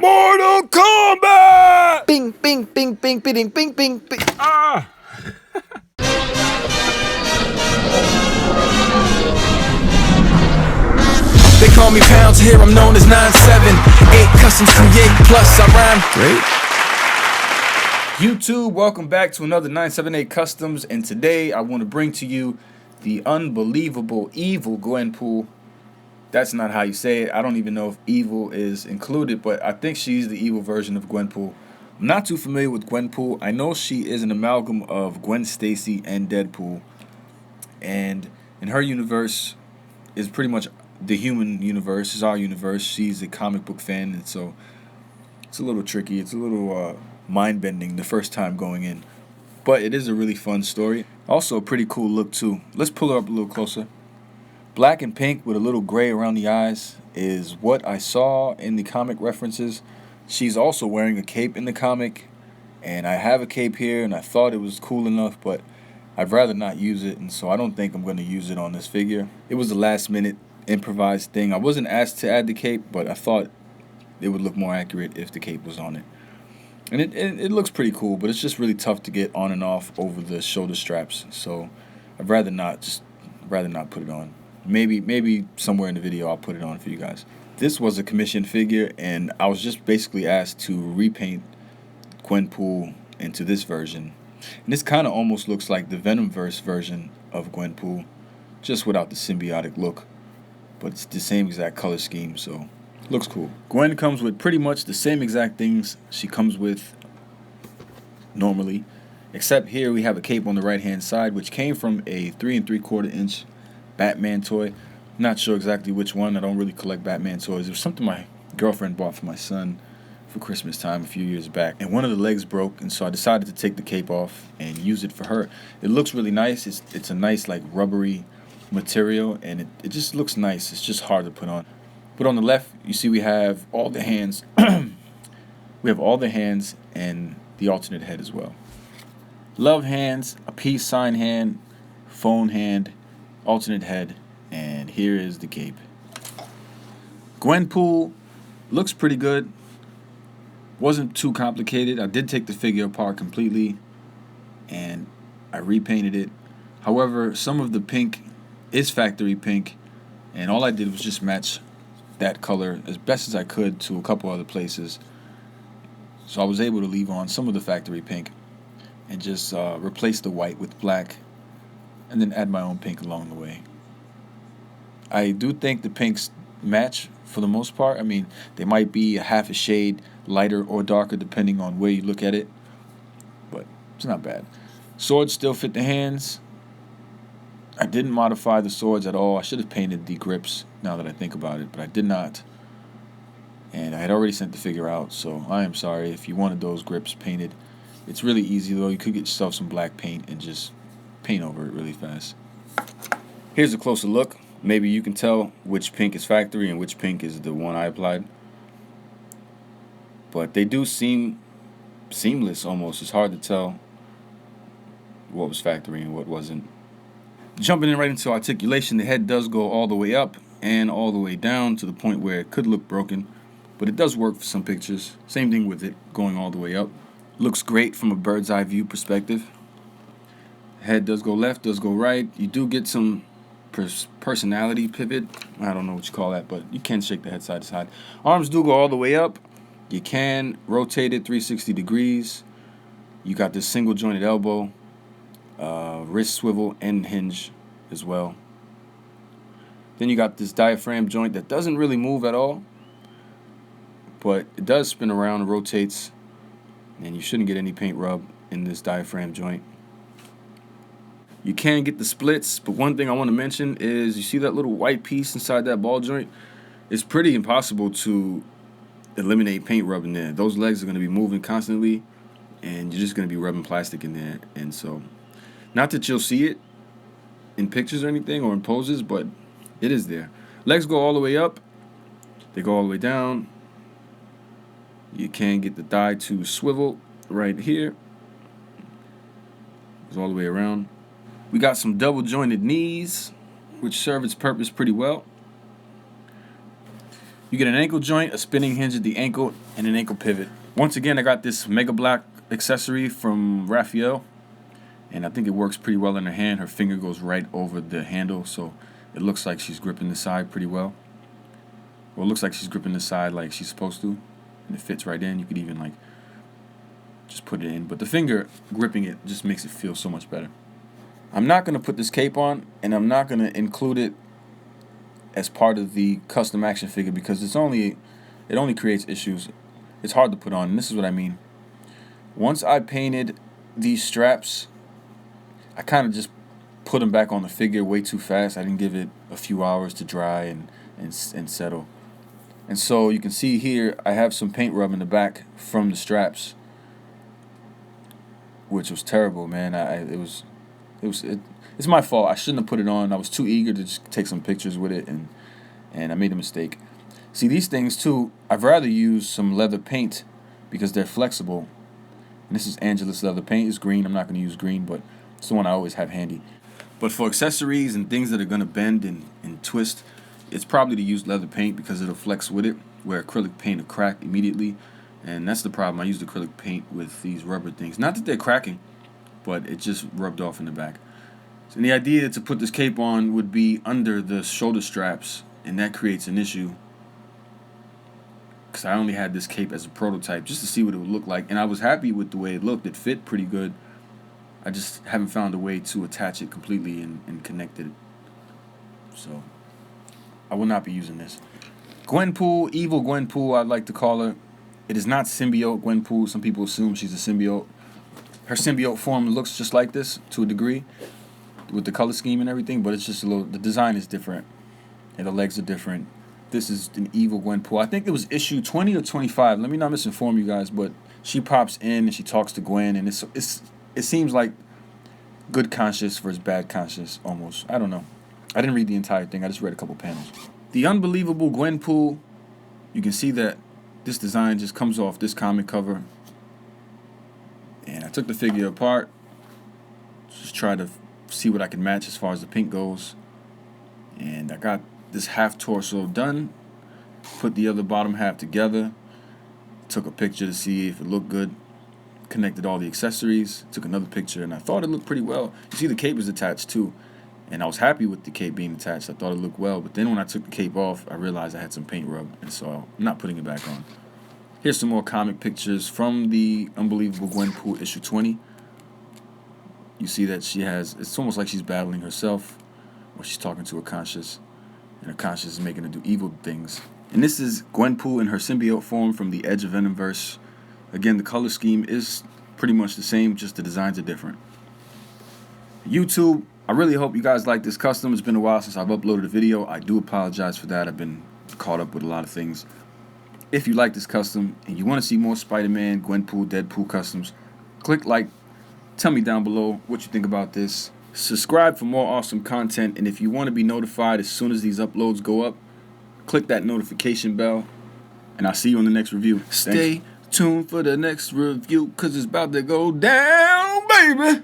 Mortal Kombat! Bing, bing, bing, bing, bing, bing, bing, bing. Ah! They call me Pounds, here I'm known as 978 Customs create, plus I rhyme great. YouTube, welcome back to another 978 Customs, and today I want to bring to you the unbelievable evil Gwen-Pool. That's not how you say it. I don't even know if evil is included, but I think she's the evil version of Gwenpool. I'm not too familiar with Gwenpool. I know she is an amalgam of Gwen Stacy and Deadpool, and in her universe is pretty much the human universe, is our universe. She's a comic book fan, and so it's a little tricky. It's a little mind-bending the first time going in, but it is a really fun story. Also a pretty cool look too. Let's pull her up a little closer. Black and pink with a little gray around the eyes is what I saw in the comic references. She's also wearing a cape in the comic, and I have a cape here, and I thought it was cool enough, but I'd rather not use it, and so I don't think I'm going to use it on this figure. It was a last-minute improvised thing. I wasn't asked to add the cape, but I thought it would look more accurate if the cape was on it. And it looks pretty cool, but it's just really tough to get on and off over the shoulder straps, so I'd rather not put it on. Maybe somewhere in the video I'll put it on for you guys. This was a commissioned figure, and I was just basically asked to repaint Gwenpool into this version. And this kind of almost looks like the Venomverse version of Gwenpool, just without the symbiotic look. But it's the same exact color scheme, so looks cool. Gwen comes with pretty much the same exact things she comes with normally, except here we have a cape on the right hand side, which came from a 3 3/4 inch Batman toy. Not sure exactly which one. I don't really collect Batman toys. It was something my girlfriend bought for my son for Christmas time a few years back, and one of the legs broke, and so I decided to take the cape off and use it for her. It looks really nice. It's a nice like rubbery material, and it just looks nice. It's just hard to put on. But on the left, you see we have all the hands. We have all the hands and the alternate head as well. Love hands, a peace sign hand, phone hand, alternate head, and here is the cape. Gwenpool looks pretty good. Wasn't too complicated. I did take the figure apart completely, and I repainted it. However, some of the pink is factory pink, and all I did was just match that color as best as I could to a couple other places. So I was able to leave on some of the factory pink and just replace the white with black, and then add my own pink along the way. I do think the pinks match for the most part. I mean, they might be a half a shade lighter or darker depending on where you look at it, but it's not bad. Swords still fit the hands. I didn't modify the swords at all. I should have painted the grips now that I think about it, but I did not. And I had already sent the figure out, so I am sorry if you wanted those grips painted. It's really easy though. You could get yourself some black paint and just paint over it really fast. Here's a closer look. Maybe you can tell which pink is factory and which pink is the one I applied. But they do seem seamless almost. It's hard to tell what was factory and what wasn't. Jumping in right into articulation, the head does go all the way up and all the way down to the point where it could look broken, but it does work for some pictures. Same thing with it going all the way up. Looks great from a bird's eye view perspective. Head does go left, does go right. You do get some personality pivot. I don't know what you call that, but you can shake the head side to side. Arms do go all the way up. You can rotate it 360 degrees. You got this single jointed elbow, wrist swivel and hinge as well. Then you got this diaphragm joint that doesn't really move at all, but it does spin around and rotates, and you shouldn't get any paint rub in this diaphragm joint. You can get the splits, but one thing I want to mention is you see that little white piece inside that ball joint? It's pretty impossible to eliminate paint rub in there. Those legs are going to be moving constantly, and you're just going to be rubbing plastic in there. And so, not that you'll see it in pictures or anything or in poses, but it is there. Legs go all the way up. They go all the way down. You can get the thigh to swivel right here. Goes all the way around. We got some double jointed knees, which serve its purpose pretty well. You get an ankle joint, a spinning hinge at the ankle, and an ankle pivot. Once again, I got this Mega Black accessory from Raphael, and I think it works pretty well in her hand. Her finger goes right over the handle, so it looks like she's gripping the side pretty well. Well, it looks like she's gripping the side like she's supposed to, and it fits right in. You could even like just put it in, but the finger gripping it just makes it feel so much better. I'm not gonna put this cape on, and I'm not gonna include it as part of the custom action figure because it only creates issues. It's hard to put on, and this is what I mean. Once I painted these straps, I kind of just put them back on the figure way too fast. I didn't give it a few hours to dry and settle. And so you can see here I have some paint rub in the back from the straps, which was terrible, man. It's my fault. I shouldn't have put it on. I was too eager to just take some pictures with it, and I made a mistake. See, these things too, I'd rather use some leather paint because they're flexible. And this is Angela's leather paint. It's green. I'm not going to use green, but it's the one I always have handy. But for accessories and things that are going to bend and twist, it's probably to use leather paint because it'll flex with it, where acrylic paint will crack immediately. And that's the problem. I used acrylic paint with these rubber things. Not that they're cracking, but it just rubbed off in the back. And the idea to put this cape on would be under the shoulder straps, and that creates an issue because I only had this cape as a prototype just to see what it would look like, and I was happy with the way it looked. It fit pretty good. I just haven't found a way to attach it completely and connect it. So I will not be using this. Gwenpool, evil Gwenpool, I'd like to call her. It is not symbiote Gwenpool. Some people assume she's a symbiote. Her symbiote form looks just like this to a degree, with the color scheme and everything, but it's just a little, the design is different and the legs are different. This is an evil Gwenpool. I think it was issue 20 or 25. Let me not misinform you guys, but she pops in and she talks to Gwen, and it seems like good conscience versus bad conscience almost. I don't know. I didn't read the entire thing. I just read a couple panels. The unbelievable Gwenpool. You can see that this design just comes off this comic cover. And I took the figure apart. Just try to see what I can match as far as the pink goes. And I got this half torso done. Put the other bottom half together. Took a picture to see if it looked good. Connected all the accessories. Took another picture, and I thought it looked pretty well. You see the cape is attached too. And I was happy with the cape being attached. I thought it looked well. But then when I took the cape off, I realized I had some paint rub. And so I'm not putting it back on. Here's some more comic pictures from the Unbelievable Gwenpool issue 20. You see that she has, it's almost like she's battling herself, or she's talking to her conscious, and her conscious is making her do evil things. And this is Gwenpool in her symbiote form from the Edge of Venomverse. Again, the color scheme is pretty much the same, just the designs are different. YouTube, I really hope you guys like this custom. It's been a while since I've uploaded a video. I do apologize for that. I've been caught up with a lot of things. If you like this custom and you want to see more Spider-Man, Gwenpool, Deadpool customs, click like. Tell me down below what you think about this. Subscribe for more awesome content, and if you want to be notified as soon as these uploads go up, click that notification bell, and I'll see you on the next review. Stay tuned for the next review, because it's about to go down, baby.